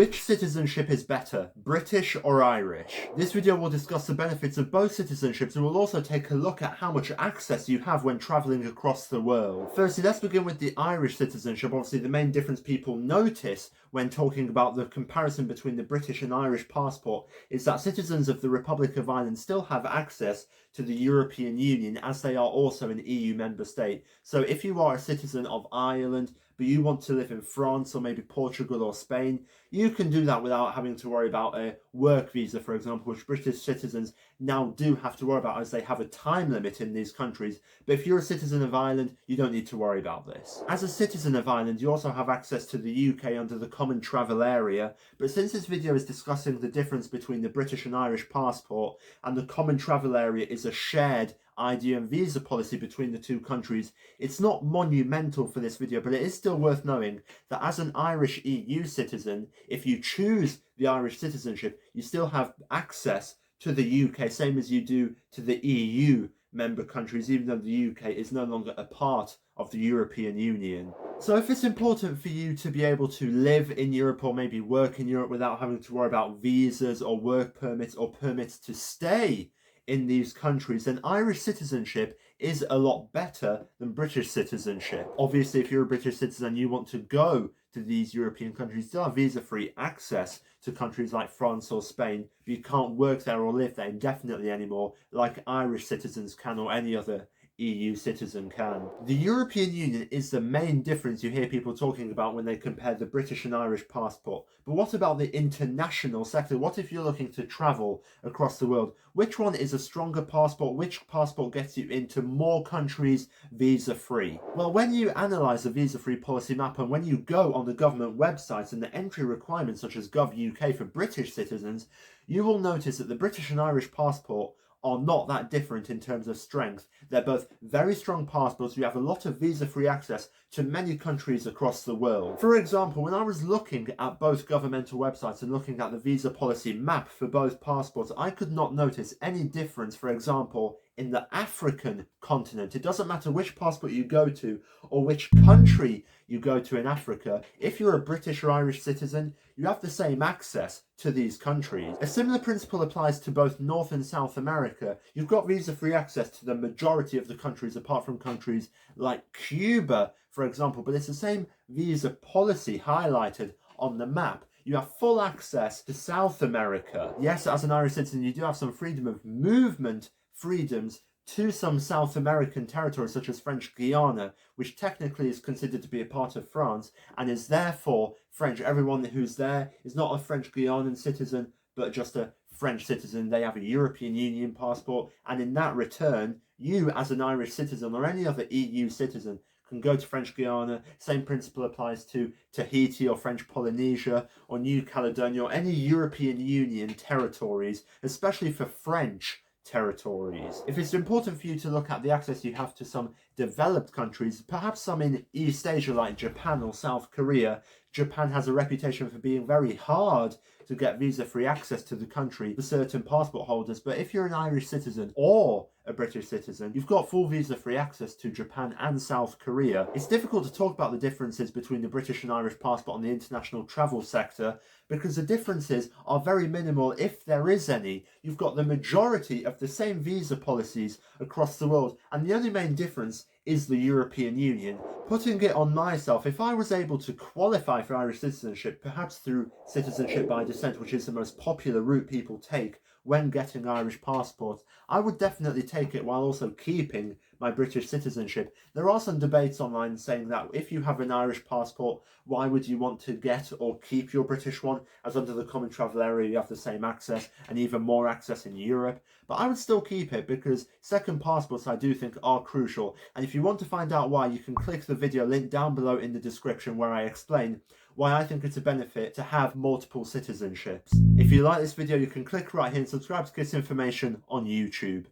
Which citizenship is better, British or Irish? This video will discuss the benefits of both citizenships and will also take a look at how much access you have when travelling across the world. Firstly, let's begin with the Irish citizenship. Obviously, the main difference people notice when talking about the comparison between the British and Irish passport is that citizens of the Republic of Ireland still have access to the European Union, as they are also an EU member state. So if you are a citizen of Ireland, but you want to live in France or maybe Portugal or Spain, you can do that without having to worry about a work visa, for example, which British citizens now do have to worry about as they have a time limit in these countries. But if you're a citizen of Ireland, you don't need to worry about this. As a citizen of Ireland, you also have access to the UK under the Common Travel Area. But since this video is discussing the difference between the British and Irish passport, and the Common Travel Area is a shared ID and visa policy between the two countries, it's not monumental for this video, but it is still worth knowing that as an Irish EU citizen, if you choose the Irish citizenship, you still have access to the UK, same as you do to the EU member countries, even though the UK is no longer a part of the European Union. So if it's important for you to be able to live in Europe or maybe work in Europe without having to worry about visas or work permits or permits to stay in these countries, then Irish citizenship is a lot better than British citizenship. Obviously, if you're a British citizen and you want to go to these European countries, you still have visa-free access to countries like France or Spain, but you can't work there or live there indefinitely anymore like Irish citizens can or any other EU citizen can. The European Union is the main difference you hear people talking about when they compare the British and Irish passport. But what about the international sector? What if you're looking to travel across the world? Which one is a stronger passport? Which passport gets you into more countries visa-free? Well, when you analyse the visa-free policy map and when you go on the government websites and the entry requirements such as Gov.uk for British citizens, you will notice that the British and Irish passport are not that different in terms of strength. They're both very strong passports. You have a lot of visa-free access to many countries across the world. For example, when I was looking at both governmental websites and looking at the visa policy map for both passports, I could not notice any difference, for example, in the African continent. It doesn't matter which passport you go to or which country you go to in Africa. If you're a British or Irish citizen, you have the same access to these countries. A similar principle applies to both North and South America. You've got visa-free access to the majority of the countries, apart from countries like Cuba, for example, but it's the same visa policy highlighted on the map. You have full access to South America. Yes, as an Irish citizen, you do have some freedom of movement freedoms to some South American territories such as French Guiana, which technically is considered to be a part of France and is therefore French. Everyone who's there is not a French Guianan citizen, but just a French citizen. They have a European Union passport, and in that return, you as an Irish citizen or any other EU citizen can go to French Guiana. Same principle applies to Tahiti or French Polynesia or New Caledonia or any European Union territories, especially for French territories. If it's important for you to look at the access you have to some developed countries, perhaps some in East Asia like Japan or South Korea, Japan has a reputation for being very hard to get visa-free access to the country for certain passport holders. But if you're an Irish citizen or a British citizen, you've got full visa-free access to Japan and South Korea. It's difficult to talk about the differences between the British and Irish passport on the international travel sector because the differences are very minimal, if there is any. You've got the majority of the same visa policies across the world, and the only main difference is the European Union. Putting it on myself, if I was able to qualify for Irish citizenship, perhaps through citizenship by descent, which is the most popular route people take when getting Irish passports, I would definitely take it while also keeping my British citizenship. There are some debates online saying that if you have an Irish passport, why would you want to get or keep your British one, as under the Common Travel Area you have the same access and even more access in Europe. But I would still keep it because second passports I do think are crucial, and if you want to find out why, you can click the video link down below in the description where I explain why I think it's a benefit to have multiple citizenships. If you like this video, you can click right here and subscribe to get information on YouTube.